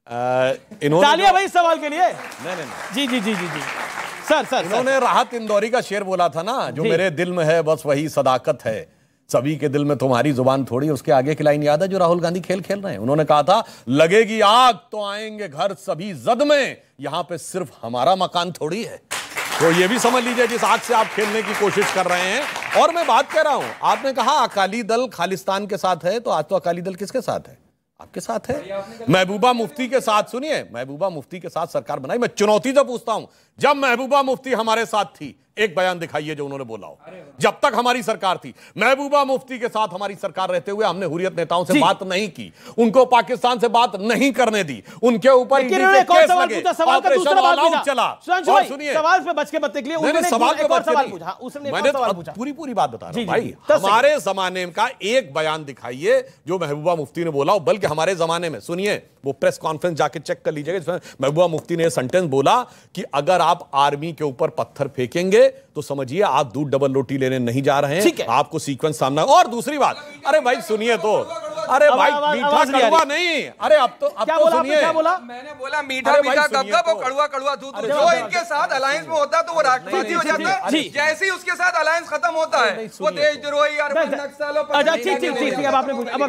तालियां भाई सवाल के लिए। नहीं। जी जी जी जी जी सर इन्होंने राहत इंदौरी का शेर बोला था ना, जो मेरे दिल में है बस वही सदाकत है, सभी के दिल में तुम्हारी जुबान थोड़ी। उसके आगे की लाइन याद है जो राहुल गांधी खेल खेल रहे हैं? उन्होंने कहा था लगेगी आग तो आएंगे घर सभी जद में, यहां पे सिर्फ हमारा मकान थोड़ी है। तो ये भी समझ लीजिए जिस आग से आप खेलने की कोशिश कर रहे हैं। और मैं बात कर रहा हूं, आपने कहा अकाली दल खालिस्तान के साथ है, तो आज तो अकाली दल किसके साथ है? आपके साथ है। महबूबा मुफ्ती के साथ, सुनिए, महबूबा मुफ्ती के साथ सरकार बनाई। मैं चुनौती से पूछता हूं, जब महबूबा मुफ्ती हमारे साथ थी, एक बयान दिखाइए जो उन्होंने बोला हो। जब तक हमारी सरकार थी, महबूबा मुफ्ती के साथ हमारी सरकार रहते हुए हमने हुर्रियत नेताओं से बात नहीं की, उनको पाकिस्तान से बात नहीं करने दी, उनके ऊपर केस लगे, ऑपरेशन ऑल आउट चला। और सुनिए, सवाल पे बच के बतने के लिए उन्होंने सवाल पे एक सवाल पूछा, उसने मैंने सवाल पूछा। पूरी बात बता रहा हूं भाई, हमारे जमाने का एक बयान दिखाइए जो महबूबा मुफ्ती ने बोला हो। बल्कि हमारे जमाने में, सुनिए, वो प्रेस कॉन्फ्रेंस जाके चेक कर लीजिएगा, जिसमें महबूबा मुफ्ती ने सेंटेंस बोला कि अगर आप आर्मी के ऊपर पत्थर फेंकेंगे तो समझिए आप दूध डबल रोटी लेने नहीं जा रहे हैं, आपको सीक्वेंस सामना। और दूसरी बात, अरे भाई सुनिए तो, अरे भाई मीठा कड़वा नहीं, अरे अब तो सुनिए, क्या बोला? मैंने बोला मीठा मीठा कब वो कड़वा कड़वा दूध। जो इनके साथ अलायंस में होता है तो वो राष्ट्रपति हो जाता है, जैसे ही उसके साथ अलायंस खत्म होता है वो देशद्रोही और नक्सलों पर। अच्छा ठीक, अब आपने पूछा, अब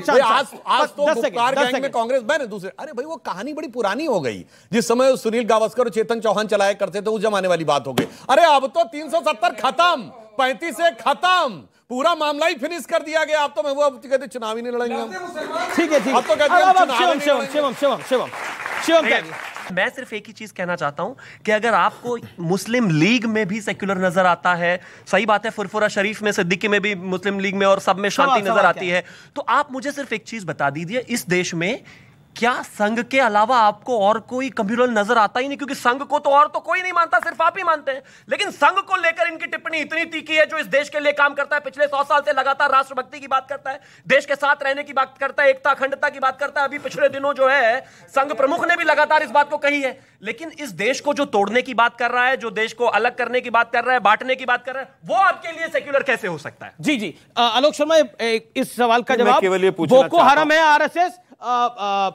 आज तो गुप्कार गैंग में कांग्रेस, मैंने दूसरे, अरे भाई वो कहानी बड़ी पुरानी हो गई। जिस समय सुनील गावस्कर और चेतन चौहान चलाया करते थे, उस जमाने वाली बात हो गई। अरे अब तो 370 खत्म, 35 से खत्म, पूरा मामला ही फिनिश कर दिया गया। आप तो मैं वो कहते चुनाव ही नहीं लड़ेंगे हम। ठीक है, अब तो कहते शिवम मैं सिर्फ एक ही चीज कहना चाहता हूं कि अगर आपको मुस्लिम लीग में भी सेक्युलर नजर आता है, सही बात है, फुरफुरा शरीफ में, सिद्दीकी में भी, मुस्लिम लीग में और सब में शांति नजर आती है, तो आप मुझे सिर्फ एक चीज बता दीजिए, इस देश में क्या संघ के अलावा आपको और कोई कम्युनल नजर आता ही नहीं? क्योंकि संघ को तो और तो कोई नहीं मानता, सिर्फ आप ही मानते हैं। लेकिन संघ को लेकर इनकी टिप्पणी इतनी तीखी है, जो इस देश के लिए काम करता है, पिछले 100 साल से लगातार राष्ट्रभक्ति की बात करता है, देश के साथ रहने की बात करता है, एकता अखंडता की बात करता है। अभी पिछले दिनों जो है संघ प्रमुख ने भी लगातार इस बात को कही है। लेकिन इस देश को जो तोड़ने की बात कर रहा है, जो देश को अलग करने की बात कर रहा है, बांटने की बात कर रहा है, वो आपके लिए सेक्युलर कैसे हो सकता है? जी आलोक शर्मा, इस सवाल का जवाब, बोको हराम है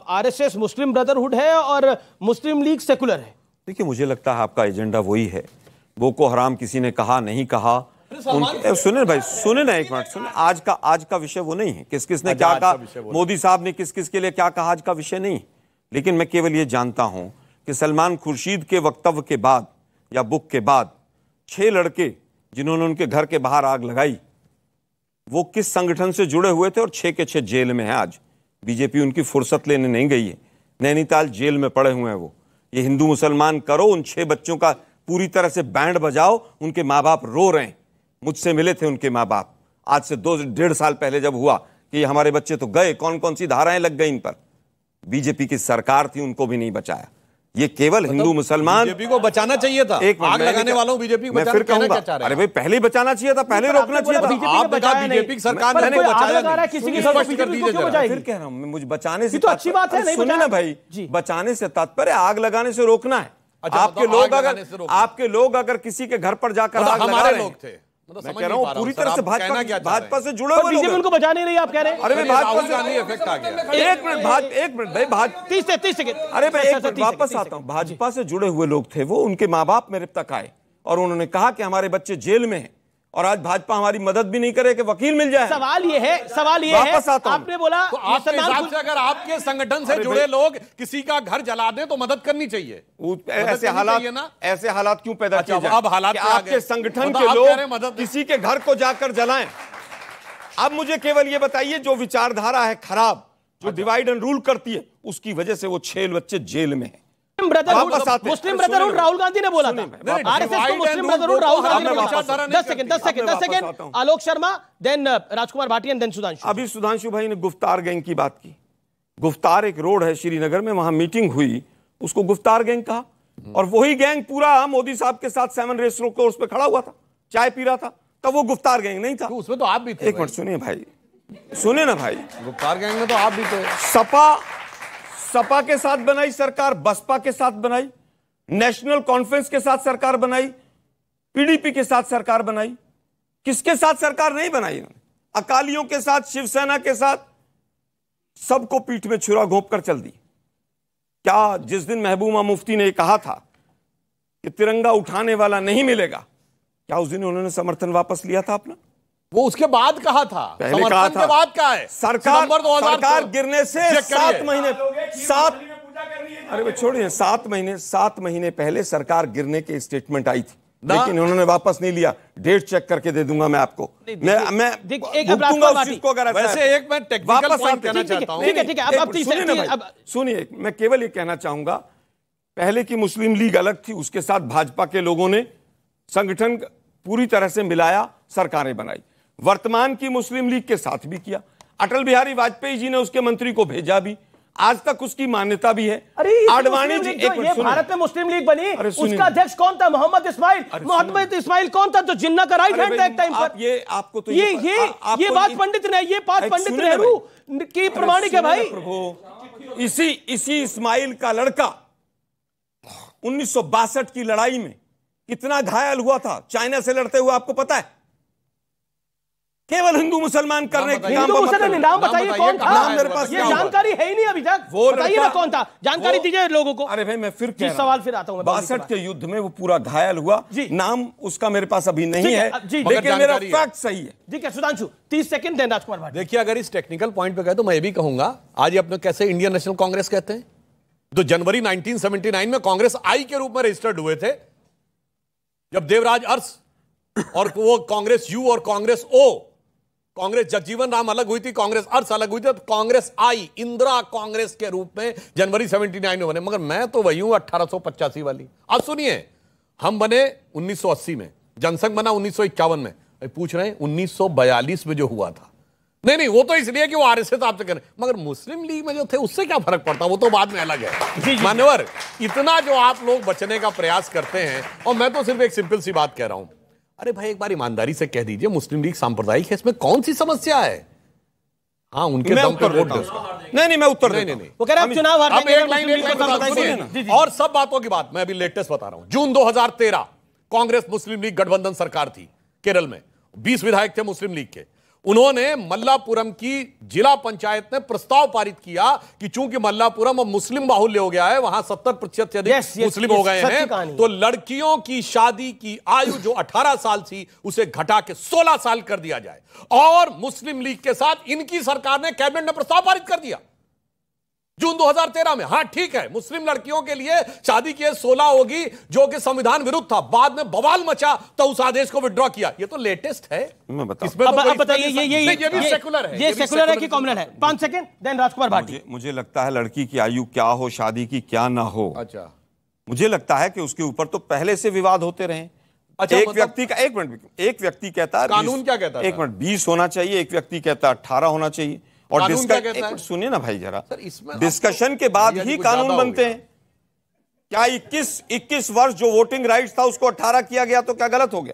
आरएसएस मुस्लिम ब्रदरहुड है और मुस्लिम लीग सेकुलर है। देखिए, मुझे लगता है आपका एजेंडा वही है। बोको हराम किसी ने कहा नहीं कहा, सुने भाई, सुने ना एक मिनट, सुने। आज का विषय वो नहीं है किस किस ने क्या कहा, मोदी साहब ने किस किस के लिए क्या कहा, आज का विषय नहीं। लेकिन मैं केवल ये जानता हूं कि सलमान खुर्शीद के वक्तव्य के बाद या बुक के बाद 6 लड़के जिन्होंने उनके घर के बाहर आग लगाई, वो किस संगठन से जुड़े हुए थे और 6 के 6 जेल में हैं। आज बीजेपी उनकी फुर्सत लेने नहीं गई है, नैनीताल जेल में पड़े हुए हैं वो। ये हिंदू मुसलमान करो, उन 6 बच्चों का पूरी तरह से बैंड बजाओ। उनके माँ बाप रो रहे हैं, मुझसे मिले थे उनके माँ बाप आज से 2-1.5 साल पहले, जब हुआ कि हमारे बच्चे तो गए, कौन कौन सी धाराएं लग गई इन पर। बीजेपी की सरकार थी, उनको भी नहीं बचाया। ये केवल हिंदू मुसलमान, बीजेपी को बचाना चाहिए था, आग लगाने वालों बीजेपी को, मैं फिर कहूंगा, अरे भाई पहले बचाना चाहिए था, पहले रोकना चाहिए था। बीजेपी की सरकार ने बचाया, किसी की फिर कह रहा हूं मैं, मुझे बचाने से तो अच्छी बात है, सुने ना भाई, बचाने से तात्पर्य आग लगाने से रोकना है। आपके लोग अगर किसी के घर पर जाकर आग लगा रहे हैं, मैं कह रहा हूं पूरी तरह से भाजपा से जुड़े हुए लोग, उनको बचा नहीं रही, आप कह रहे हैं? अरे भाई भाजपा से इफेक्ट आ गया। एक मिनट भाई, 30 सेकंड, अरे मैं एक मिनट वापस आता हूं। भाजपा से जुड़े हुए लोग थे वो, उनके माँ बाप मेरे तक आए और उन्होंने कहा कि हमारे बच्चे जेल में हैं और आज भाजपा हमारी मदद भी नहीं करे कि वकील मिल जाए। सवाल ये है, आपने बोला तो आपके हिसाब से अगर आपके संगठन से जुड़े लोग किसी का घर जला दें तो मदद करनी चाहिए। ऐसे हालात क्यों पैदा किए जाए? अब हालात आपके संगठन के लोग किसी के घर को जाकर जलाएं। अब मुझे केवल ये बताइए, जो विचारधारा है खराब, जो डिवाइड एंड रूल करती है, उसकी वजह से वो 6 बच्चे जेल में हैं। मुस्लिम ब्रदरहुड राहुल गांधी ने बोला था, आरएसएस को मुस्लिम ब्रदरहुड राहुल गांधी ने बोला था। 10 सेकंड, आलोक शर्मा, देन राजकुमार भाटिया, देन सुधांशु। अभी सुधांशु भाई ने गुफ्तार गैंग की बात की। गुफ्तार एक रोड है श्रीनगर में, वहां मीटिंग हुई, उसको गुफ्तार गैंग कहा। और वही गैंग पूरा मोदी साहब के साथ 7 रेस्टोरेंट कोर्स पे खड़ा हुआ था, चाय पी रहा था, तब वो गुफ्तार गैंग नहीं था। उसमें तो आप भी थे। एक मिनट सुनिए भाई, सुने ना भाई, गुफ्तार गैंग में तो आप भी थे। सपा के साथ बनाई सरकार, बसपा के साथ बनाई, नेशनल कॉन्फ्रेंस के साथ सरकार बनाई, पीडीपी के साथ सरकार बनाई। किसके साथ सरकार नहीं बनाई इन्होंने? अकालियों के साथ, शिवसेना के साथ, सबको पीठ में छुरा घोंप कर चल दी। क्या जिस दिन महबूबा मुफ्ती ने कहा था कि तिरंगा उठाने वाला नहीं मिलेगा, क्या उस दिन उन्होंने समर्थन वापस लिया था अपना? वो उसके बाद कहा था, पहले कहा था। के बाद का है सरकार गिरने से 7 महीने अरे छोड़िए 7 महीने पहले सरकार गिरने की स्टेटमेंट आई थी, लेकिन उन्होंने वापस नहीं लिया। डेट चेक करके दे दूंगा मैं आपको। मैं उस चीज को अगर वैसे एक मैं टेक्निकल पॉइंट कहना चाहता हूं। ठीक है अब सुनिए, मैं केवल ये कहना चाहूंगा, पहले की मुस्लिम लीग अलग थी, उसके साथ भाजपा के लोगों ने संगठन पूरी तरह से मिलाया, सरकारें बनाई। वर्तमान की मुस्लिम लीग के साथ भी किया, अटल बिहारी वाजपेयी जी ने उसके मंत्री को भेजा भी, आज तक उसकी मान्यता भी है। आडवाणी जी ये भारत में मुस्लिम लीग बनी, उसका अध्यक्ष कौन था? मोहम्मद इस्माइल कौन था जो जिन्ना का राइट हैंड था एक टाइम पर? ये आपको तो ये बात पंडित नेहरू की प्रमाणिक है भाई। इसी इस्माइल का लड़का 1962 की लड़ाई में कितना घायल हुआ था चाइना से लड़ते हुए, आपको पता है? केवल हिंदू मुसलमान करने के नाम बताइए कौन था? नाम मेरे पास ये जानकारी है ही नहीं अभी तक। बताइए ना कौन था, जानकारी दीजिए लोगों को। अरे भाई मैं फिर सवाल फिर आता हूं। 62 के युद्ध में वो पूरा घायल हुआ, नाम उसका मेरे पास अभी नहीं है, लेकिन मेरा फैक्ट सही है। ठीक है सुधांशु, 30 सेकंड दें राजकुमार भाटी। देखिए, अगर इस टेक्निकल पॉइंट पे कहे तो मैं ये भी कहूंगा, आज ये अपने कैसे इंडियन नेशनल कांग्रेस कहते हैं, तो जनवरी 1979 में कांग्रेस आई के रूप में रजिस्टर्ड हुए थे, जब देवराज अरस और वो कांग्रेस यू और कांग्रेस ओ, कांग्रेस जगजीवन राम अलग हुई थी, कांग्रेस अर्स अलग हुई थी, तो कांग्रेस आई इंदिरा कांग्रेस के रूप में जनवरी 79 में बने। मगर मैं तो वही हूं 1885 वाली। अब सुनिए, हम बने 1980 में, जनसंघ बना 1951 में, पूछ रहे हैं 1942 में जो हुआ था। नहीं वो तो इसलिए कि वो आरएसएस आपसे करें, मगर मुस्लिम लीग में जो थे उससे क्या फर्क पड़ता, वो तो बाद में अलग है। मान्यवर, इतना जो आप लोग बचने का प्रयास करते हैं, और मैं तो सिर्फ एक सिंपल सी बात कह रहा हूं, अरे भाई एक बार ईमानदारी से कह दीजिए मुस्लिम लीग सांप्रदायिक है, इसमें कौन सी समस्या है? हाँ, उनके दम पे वोट दो। नहीं मैं उत्तर नहीं वो कह रहे हैं चुनाव हारने के लिए और सब बातों की बात मैं अभी लेटेस्ट बता रहा हूं। जून 2013 कांग्रेस मुस्लिम लीग गठबंधन सरकार थी केरल में, 20 विधायक थे मुस्लिम लीग के। उन्होंने मल्लापुरम की जिला पंचायत ने प्रस्ताव पारित किया कि चूंकि मल्लापुरम अब मुस्लिम बाहुल्य हो गया है, वहां 70% से अधिक मुस्लिम हो गए हैं, तो लड़कियों की शादी की आयु जो 18 साल थी उसे घटा के 16 साल कर दिया जाए। और मुस्लिम लीग के साथ इनकी सरकार ने कैबिनेट में प्रस्ताव पारित कर दिया जून 2013 में। हाँ ठीक है, मुस्लिम लड़कियों के लिए शादी की 16 होगी, जो कि संविधान विरुद्ध था, बाद में बवाल मचा तो उस आदेश को विड्रॉ किया। ये तो लेटेस्ट है। मैं इसमें अब बताइए ये भी सेकुलर है, ये सेकुलर है कि कॉम्युनल है? 5 सेकंड देन राजकुमार भाटी। मुझे लगता है लड़की की आयु क्या हो, शादी की क्या ना हो, अच्छा, मुझे लगता है कि उसके ऊपर तो पहले से विवाद होते रहे। अच्छा, एक व्यक्ति का एक व्यक्ति कहता है कानून क्या कहता है, 1 मिनट 20 होना चाहिए, एक व्यक्ति कहता है 18 होना चाहिए। और सुनिए ना भाई जरा, डिस्कशन के बाद ही कानून बनते हैं। क्या 21 वर्ष जो वोटिंग राइट्स था उसको 18 किया गया तो क्या गलत हो गया?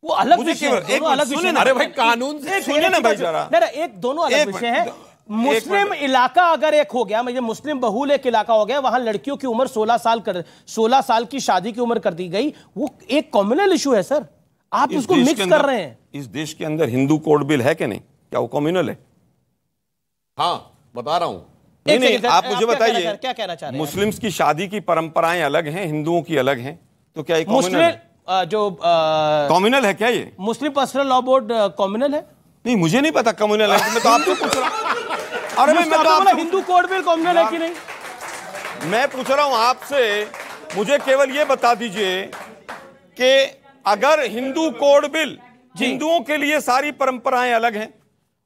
वो अलग विषय है। अरे भाई कानून से सुनिए ना भाई जरा, एक दोनों अलग विषय है। मुस्लिम इलाका अगर एक हो गया, मतलब मुस्लिम बहुल एक इलाका हो गया, वहां लड़कियों की उम्र 16 साल की शादी की उम्र कर दी गई, वो एक कम्युनल इशू है सर। आप उसको मिक्स कर रहे हैं। इस देश के अंदर हिंदू कोड बिल है कि नहीं? क्या वो कम्युनल है? हाँ बता रहा हूं। नहीं आप मुझे बताइए, क्या कहना चाह रहे हैं? मुस्लिम्स की शादी की परंपराएं अलग हैं, हिंदुओं की अलग हैं, तो क्या मुस्लिम जो कम्युनल है क्या? ये मुस्लिम पर्सनल लॉ बोर्ड कम्युनल है? नहीं मुझे नहीं पता कम्युनल है, मैं तो आपसे पूछ रहा हूं। अरे मैं तो हिंदू कोड बिल कम्युनल है कि नहीं, मैं पूछ रहा हूं आपसे। मुझे केवल ये बता दीजिए कि अगर हिंदू कोड बिल, हिंदुओं के लिए सारी परंपराएं अलग हैं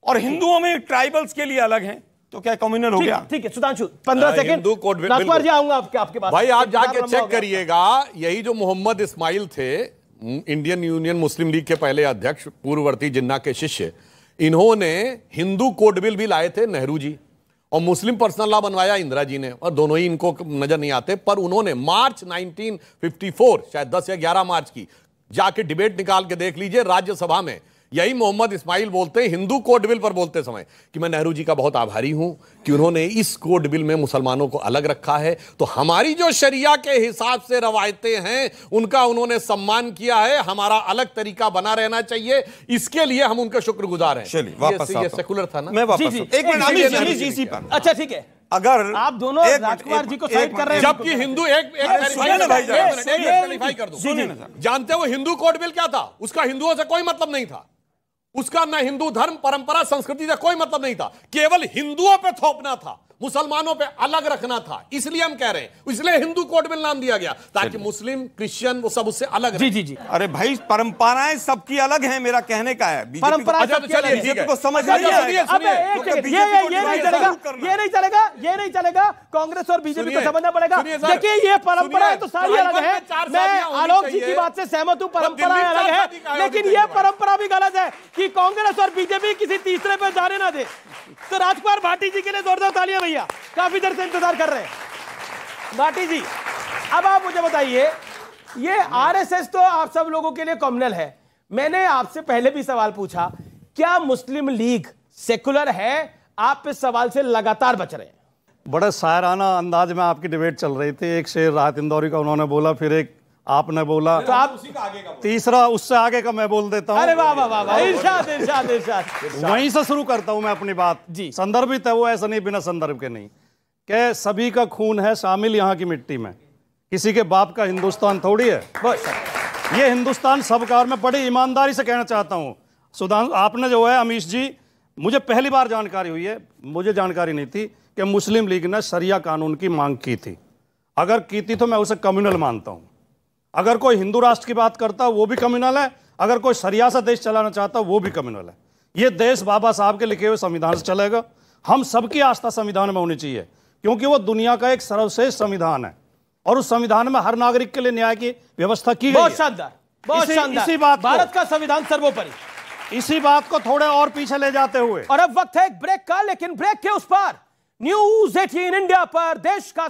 और हिंदुओं में ट्राइबल्स के लिए अलग हैं, तो क्या कम्युनल हो गया? ठीक है सुधांशु, 15 सेकंड राजकुमार जी आऊंगा आपके पास। भाई आप जाके चेक करिएगा, यही जो मोहम्मद इस्माइल थे, इंडियन यूनियन मुस्लिम लीग के पहले अध्यक्ष, पूर्ववर्ती जिन्ना के शिष्य, इन्होंने हिंदू कोड बिल भी लाए थे नेहरू जी, और मुस्लिम पर्सनल लॉ बनवाया इंदिरा जी ने, और दोनों ही इनको नजर नहीं आते। पर उन्होंने मार्च 1954, शायद 10 या 11 मार्च की, जाके डिबेट निकाल के देख लीजिए राज्यसभा में, यही मोहम्मद इस्माइल बोलते हैं हिंदू कोड बिल पर बोलते समय कि मैं नेहरू जी का बहुत आभारी हूं कि उन्होंने इस कोड बिल में मुसलमानों को अलग रखा है, तो हमारी जो शरिया के हिसाब से रवायतें हैं उनका उन्होंने सम्मान किया है, हमारा अलग तरीका बना रहना चाहिए, इसके लिए हम उनका शुक्रगुजार हैं। चलिए वापस ये सेकुलर था ना। मैं वापस एक मिनट, अच्छा ठीक है, अगर आप दोनों राजकुमार जी को साइड कर रहे हैं, जबकि हिंदू एक क्लैरिफाई कर दो, जानते हो हिंदू कोड बिल क्या था? उसका हिंदुओं से कोई मतलब नहीं था, उसका न हिंदू धर्म परंपरा संस्कृति से कोई मतलब नहीं था, केवल हिंदुओं पे थोपना था, मुसलमानों पे अलग रखना था। इसलिए हम कह रहे हैं, इसलिए हिंदू कोड बिल नाम दिया गया, ताकि मुस्लिम क्रिश्चियन वो सब उससे अलग जी जी जी। अरे भाई परंपराएं सबकी अलग हैं, मेरा कहने का है। परंपरा को समझ नहीं आएगा। ये नहीं चलेगा, ये नहीं चलेगा। कांग्रेस और बीजेपी को समझना पड़ेगा। देखिए ये परंपराएं तो सारी अलग है, मैं आलोक जी की बात से सहमत हूं, परंपराएं अलग है, लेकिन ये परंपरा भी गलत है कि कांग्रेस और बीजेपी किसी तीसरे पे जाने ना दे। तो राजकुमार भाटी जी के लिए जोरदार तालियां भैया, काफी देर से इंतजार कर रहे हैं। भाटी जी, अब आप मुझे बताइए, ये आरएसएस तो आप सब लोगों के लिए कॉमनल है, मैंने आपसे पहले भी सवाल पूछा, क्या मुस्लिम लीग सेकुलर है? आप इस सवाल से लगातार बच रहे हैं। बड़े शायराना अंदाज में आपकी डिबेट चल रही थी, एक शेर राहत इंदौरी का उन्होंने बोला, फिर एक आपने बोला, तो आप तीसरा उससे आगे का मैं बोल देता हूं। अरे वाह वाह वाह, इरशाद इरशाद इरशाद। वहीं से शुरू करता हूं मैं अपनी बात जी। संदर्भित है वो, ऐसा नहीं बिना संदर्भ के नहीं, कि सभी का खून है शामिल यहाँ की मिट्टी में, किसी के बाप का हिंदुस्तान थोड़ी है। ये हिंदुस्तान सबकार में बड़ी ईमानदारी से कहना चाहता हूँ। सुधांशु, आपने जो है अमीश जी, मुझे पहली बार जानकारी हुई है, मुझे जानकारी नहीं थी कि मुस्लिम लीग ने शरिया कानून की मांग की थी। अगर की थी तो मैं उसे कम्युनल मानता हूँ। अगर कोई हिंदू राष्ट्र की बात करता वो भी कम्युनल है, अगर कोई शरिया से देश चलाना चाहता वो भी कम्युनल है। ये देश बाबा साहब के लिखे हुए संविधान से चलेगा। हम सबकी आस्था संविधान में होनी चाहिए, क्योंकि वो दुनिया का एक सर्वश्रेष्ठ संविधान है और उस संविधान में हर नागरिक के लिए न्याय की व्यवस्था की गई है। बहुत शानदार, बहुत शानदार। इसी बात, भारत का संविधान सर्वोपरि। इसी बात को थोड़े और पीछे ले जाते हुए, और अब वक्त है एक ब्रेक का, लेकिन ब्रेक के उस पार न्यूज़ 18 इंडिया पर देश का